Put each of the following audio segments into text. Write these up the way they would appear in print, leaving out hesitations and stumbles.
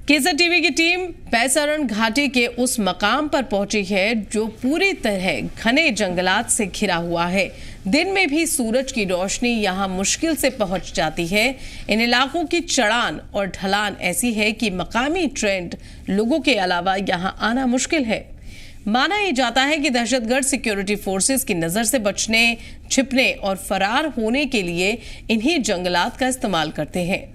केसर TV की team पैसारण घाटी के उस मकाम पर पहुंची है जो पूरी तरह घने जंगलात से घिरा हुआ है। दिन में भी सूरज की रोशनी यहां मुश्किल से पहुंच जाती है। इन इलाकों की चढ़ान और ढलान ऐसी है कि मकामी ट्रेंड लोगों के अलावा यहां आना मुश्किल है। माना यह जाता है कि दहशतगर्द सिक्योरिटी फोर्सेस की नजर से बचने, छिपने और फरार होने के लिए इन्हीं जंगलात का इस्तेमाल करते हैं।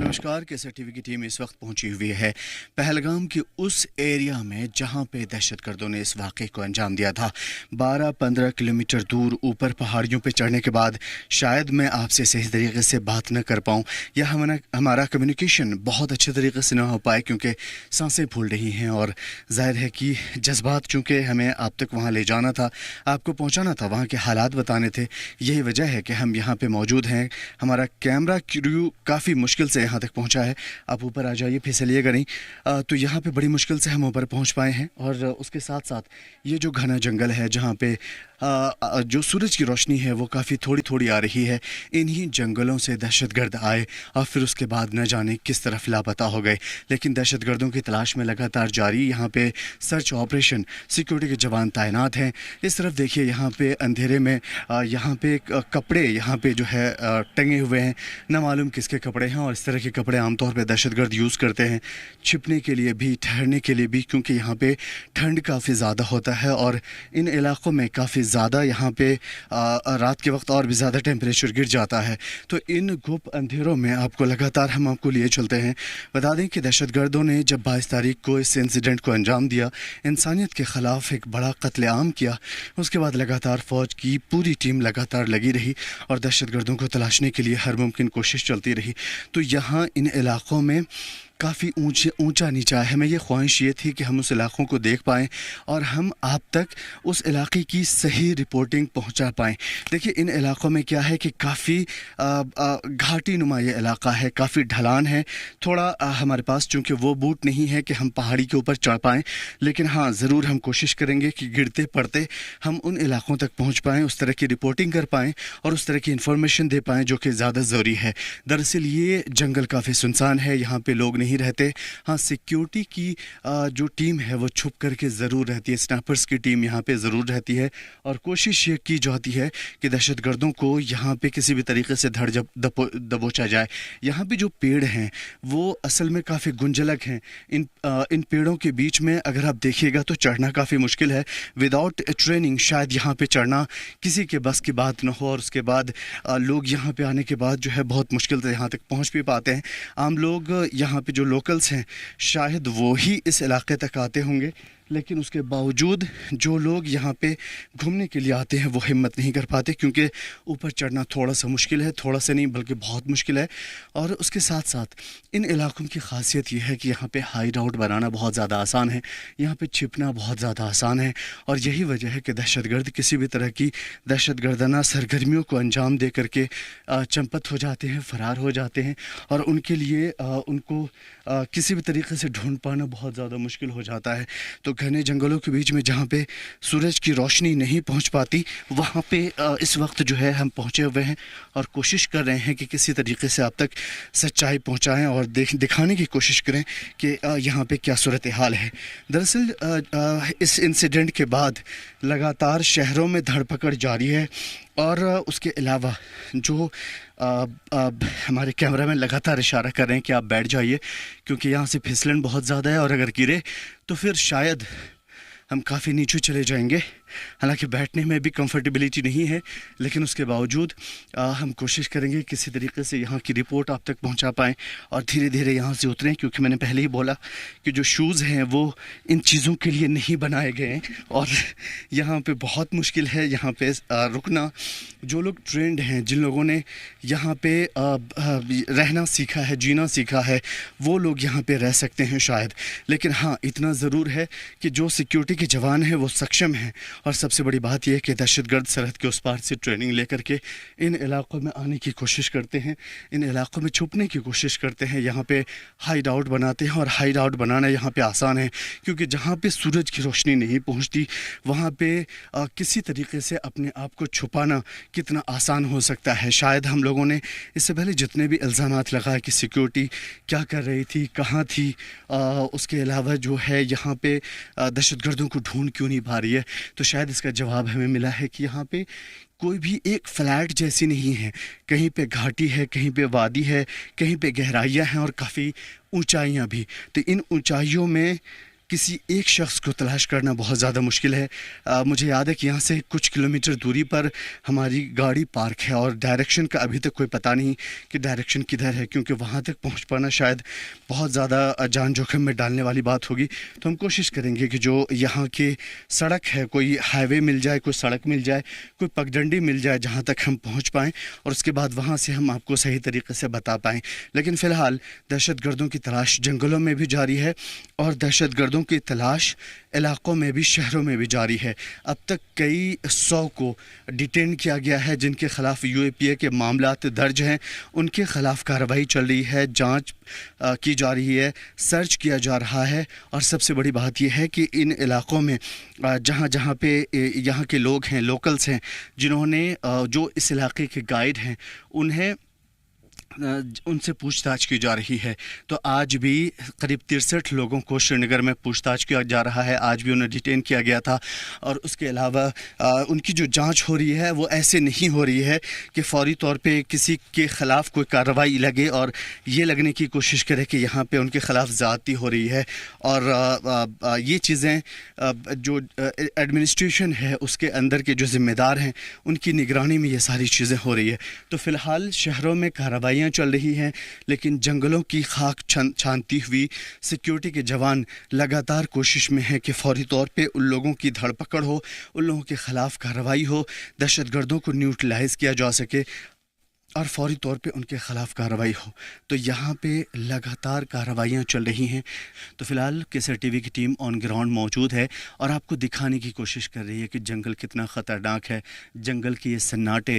नमस्कार, केसर टीवी की टीम इस वक्त पहुंची हुई है पहलगाम के उस एरिया में जहां पे दहशतगर्दों ने इस वाक़े को अंजाम दिया था। 12-15 किलोमीटर दूर ऊपर पहाड़ियों पे चढ़ने के बाद शायद मैं आपसे सही तरीके से बात न कर पाऊं या हमारा कम्युनिकेशन बहुत अच्छे तरीके से ना हो पाए क्योंकि सांसें फूल रही हैं और जाहिर है कि जज्बात चूँकि हमें आप तक वहाँ ले जाना था, आपको पहुँचाना था, वहाँ के हालात बताने थे। यही वजह है कि हम यहाँ पर मौजूद हैं। हमारा कैमरा क्रू काफ़ी मुश्किल से यहाँ तक पहुंचा है। आप ऊपर आ जाइए, फिसलिएगा नहीं। तो यहाँ पे बड़ी मुश्किल से हम ऊपर पहुंच पाए हैं और उसके साथ साथ ये जो घना जंगल है जहाँ पे जो सूरज की रोशनी है वो काफ़ी थोड़ी थोड़ी आ रही है। इन्हीं जंगलों से दहशतगर्द आए और फिर उसके बाद न जाने किस तरफ लापता हो गए, लेकिन दहशतगर्दों की तलाश में लगातार जारी। यहाँ पे सर्च ऑपरेशन, सिक्योरिटी के जवान तैनात हैं। इस तरफ देखिए, यहाँ पे अंधेरे में यहाँ पे कपड़े यहाँ पे जो है टंगे हुए हैं, न मालूम किसके कपड़े हैं। और इस तरह के कपड़े आमतौर पर दहशतगर्द यूज़ करते हैं छिपने के लिए भी, ठहरने के लिए भी, क्योंकि यहाँ पे ठंड काफ़ी ज़्यादा होता है और इन इलाक़ों में काफ़ी ज़्यादा यहाँ पे रात के वक्त और भी ज़्यादा टेम्परेचर गिर जाता है। तो इन गुप अंधेरों में हम आपको लिए चलते हैं। बता दें कि दहशतगर्दों ने जब 22 तारीख को इस इंसिडेंट को अंजाम दिया, इंसानियत के ख़िलाफ़ एक बड़ा कत्लेआम किया, उसके बाद लगातार फ़ौज की पूरी टीम लगातार लगी रही और दहशतगर्दों को तलाशने के लिए हर मुमकिन कोशिश चलती रही। तो यहाँ इन इलाक़ों में काफ़ी ऊंचा नीचा है। हमें ये ख्वाहिश ये थी कि हम उस इलाक़ों को देख पाएँ और हम आप तक उस इलाक़े की सही रिपोर्टिंग पहुंचा पाएँ। देखिए, इन इलाक़ों में क्या है कि काफ़ी घाटी नुमा ये इलाक़ा है, काफ़ी ढलान है। थोड़ा हमारे पास चूँकि वो बूट नहीं है कि हम पहाड़ी के ऊपर चढ़ पाएँ, लेकिन हाँ, ज़रूर हम कोशिश करेंगे कि गिरते पड़ते हम उन इलाक़ों तक पहुँच पाएँ, उस तरह की रिपोर्टिंग कर पाएँ और उस तरह की इन्फॉर्मेशन दे पाएँ जो कि ज़्यादा ज़रूरी है। दरअसल ये जंगल काफ़ी सुनसान है, यहाँ पर लोग नहीं रहते। हाँ, सिक्योरिटी की जो टीम है वो छुप करके ज़रूर रहती है, स्नैपर्स की टीम यहाँ पे ज़रूर रहती है और कोशिश ये की जाती है कि दहशतगर्दों को यहाँ पे किसी भी तरीके से दबोचा जाए। यहाँ पे जो पेड़ हैं वो असल में काफ़ी गुंजलक हैं। इन पेड़ों के बीच में अगर आप देखिएगा तो चढ़ना काफ़ी मुश्किल है। विदाउट ट्रेनिंग शायद यहाँ पे चढ़ना किसी के बस की बात न हो और उसके बाद लोग यहाँ पे आने के बाद जो है बहुत मुश्किल से यहाँ तक पहुँच भी पाते हैं। आम लोग यहाँ पे जो लोकल्स हैं शायद वो ही इस इलाके तक आते होंगे, लेकिन उसके बावजूद जो लोग यहाँ पे घूमने के लिए आते हैं वो हिम्मत नहीं कर पाते क्योंकि ऊपर चढ़ना थोड़ा सा मुश्किल है, थोड़ा सा नहीं बल्कि बहुत मुश्किल है। और उसके साथ साथ इन इलाकों की खासियत ये है कि यहाँ पे हाइड आउट बनाना बहुत ज़्यादा आसान है, यहाँ पे छिपना बहुत ज़्यादा आसान है और यही वजह है कि दहशतगर्द किसी भी तरह की दहशतगर्दाना सरगर्मियों को अंजाम दे करके चंपत हो जाते हैं, फ़रार हो जाते हैं और उनके लिए उनको किसी भी तरीके से ढूंढ पाना बहुत ज़्यादा मुश्किल हो जाता है। तो घने जंगलों के बीच में जहाँ पे सूरज की रोशनी नहीं पहुँच पाती, वहाँ पे इस वक्त जो है हम पहुँचे हुए हैं और कोशिश कर रहे हैं कि किसी तरीके से आप तक सच्चाई पहुँचाएं और दिखाने की कोशिश करें कि यहाँ पे क्या सूरत हाल है। दरअसल इस इंसिडेंट के बाद लगातार शहरों में धरपकड़ जारी है और उसके अलावा जो हमारे कैमरा में लगातार इशारा कर रहे हैं कि आप बैठ जाइए क्योंकि यहाँ से फिसलन बहुत ज़्यादा है और अगर गिरे तो फिर शायद हम काफ़ी नीचे चले जाएंगे। हालांकि बैठने में भी कंफर्टेबिलिटी नहीं है, लेकिन उसके बावजूद हम कोशिश करेंगे किसी तरीके से यहाँ की रिपोर्ट आप तक पहुँचा पाएँ और धीरे धीरे यहाँ से उतरें, क्योंकि मैंने पहले ही बोला कि जो शूज़ हैं वो इन चीज़ों के लिए नहीं बनाए गए हैं और यहाँ पे बहुत मुश्किल है यहाँ पे रुकना। जो लोग ट्रेंड हैं, जिन लोगों ने यहाँ पे रहना सीखा है, जीना सीखा है, वो लोग यहाँ पे रह सकते हैं शायद, लेकिन हाँ, इतना ज़रूर है कि जो सिक्योरिटी के जवान हैं वो सक्षम हैं और सबसे बड़ी बात यह है कि दहशतगर्द सरहद के उस पार से ट्रेनिंग लेकर के इन इलाकों में आने की कोशिश करते हैं, इन इलाकों में छुपने की कोशिश करते हैं, यहाँ पे हाइड आउट बनाते हैं। और हाइड आउट बनाना यहाँ पे आसान है क्योंकि जहाँ पे सूरज की रोशनी नहीं पहुँचती वहाँ पे किसी तरीके से अपने आप को छुपाना कितना आसान हो सकता है। शायद हम लोगों ने इससे पहले जितने भी इल्ज़ामात लगाए कि सिक्योरिटी क्या कर रही थी, कहाँ थी, उसके अलावा जो है यहाँ पे दहशतगर्दों को ढूंढ क्यों नहीं पा रही है, तो शायद इसका जवाब हमें मिला है कि यहाँ पे कोई भी एक फ्लैट जैसी नहीं है। कहीं पे घाटी है, कहीं पे वादी है, कहीं पे गहराइयाँ हैं और काफ़ी ऊंचाइयाँ भी। तो इन ऊंचाइयों में किसी एक शख्स को तलाश करना बहुत ज़्यादा मुश्किल है। मुझे याद है कि यहाँ से कुछ किलोमीटर दूरी पर हमारी गाड़ी पार्क है और डायरेक्शन का अभी तक कोई पता नहीं कि डायरेक्शन किधर है, क्योंकि वहाँ तक पहुँच पाना शायद बहुत ज़्यादा जान जोखिम में डालने वाली बात होगी। तो हम कोशिश करेंगे कि जो यहाँ की सड़क है, कोई हाईवे मिल जाए, कोई सड़क मिल जाए, कोई पगडंडी मिल जाए जहाँ तक हम पहुँच पाएँ और उसके बाद वहाँ से हम आपको सही तरीके से बता पाएँ। लेकिन फ़िलहाल दहशतगर्दों की तलाश जंगलों में भी जारी है और दहशतगर्दों की तलाश इलाकों में भी, शहरों में भी जारी है। अब तक कई 100 को डिटेन किया गया है जिनके खिलाफ यूएपीए के मामलात दर्ज हैं, उनके खिलाफ कार्रवाई चल रही है, जांच की जा रही है, सर्च किया जा रहा है। और सबसे बड़ी बात यह है कि इन इलाकों में जहाँ जहाँ पे यहाँ के लोग हैं, लोकल्स हैं, जिन्होंने जो इस इलाके के गाइड हैं, उनसे पूछताछ की जा रही है। तो आज भी करीब 63 लोगों को श्रीनगर में पूछताछ किया जा रहा है, आज भी उन्हें डिटेन किया गया था। और उसके अलावा उनकी जो जांच हो रही है वो ऐसे नहीं हो रही है कि फौरी तौर पे किसी के ख़िलाफ़ कोई कार्रवाई लगे और ये लगने की कोशिश करे कि यहाँ पे उनके ख़िलाफ़ ज़्यादती हो रही है। और ये चीज़ें जो एडमिनिस्ट्रेशन है उसके अंदर के जो ज़िम्मेदार हैं उनकी निगरानी में ये सारी चीज़ें हो रही है। तो फ़िलहाल शहरों में कार्रवाइयाँ चल रही हैं, लेकिन जंगलों की खाक छानती हुई सिक्योरिटी के जवान लगातार कोशिश में हैं कि फौरी तौर पे उन लोगों की धरपकड़ हो, उन लोगों के ख़िलाफ़ कार्रवाई हो, दहशतगर्दों को न्यूट्रलाइज़ किया जा सके और फौरी तौर पे उनके ख़िलाफ़ कार्रवाई हो। तो यहाँ पे लगातार कार्रवाइयाँ चल रही हैं। तो फ़िलहाल केसर टीवी की टीम ऑन ग्राउंड मौजूद है और आपको दिखाने की कोशिश कर रही है कि जंगल कितना ख़तरनाक है। जंगल के ये सन्नाटे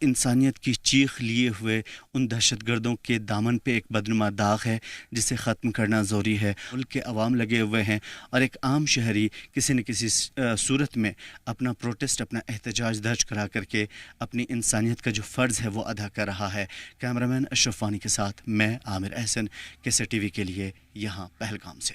इंसानियत की चीख लिए हुए उन दहशतगर्दों के दामन पे एक बदनुमा दाग है जिसे ख़त्म करना ज़रूरी है। मुल्क के अवाम लगे हुए हैं और एक आम शहरी किसी न किसी सूरत में अपना प्रोटेस्ट, अपना एहतजाज दर्ज करा करके अपनी इंसानियत का जो फ़र्ज़ है वो अदा कर रहा है। कैमरामैन अशरफ वानी के साथ मैं आमिर अहसन, केसर टीवी के लिए यहाँ पहलगाम से।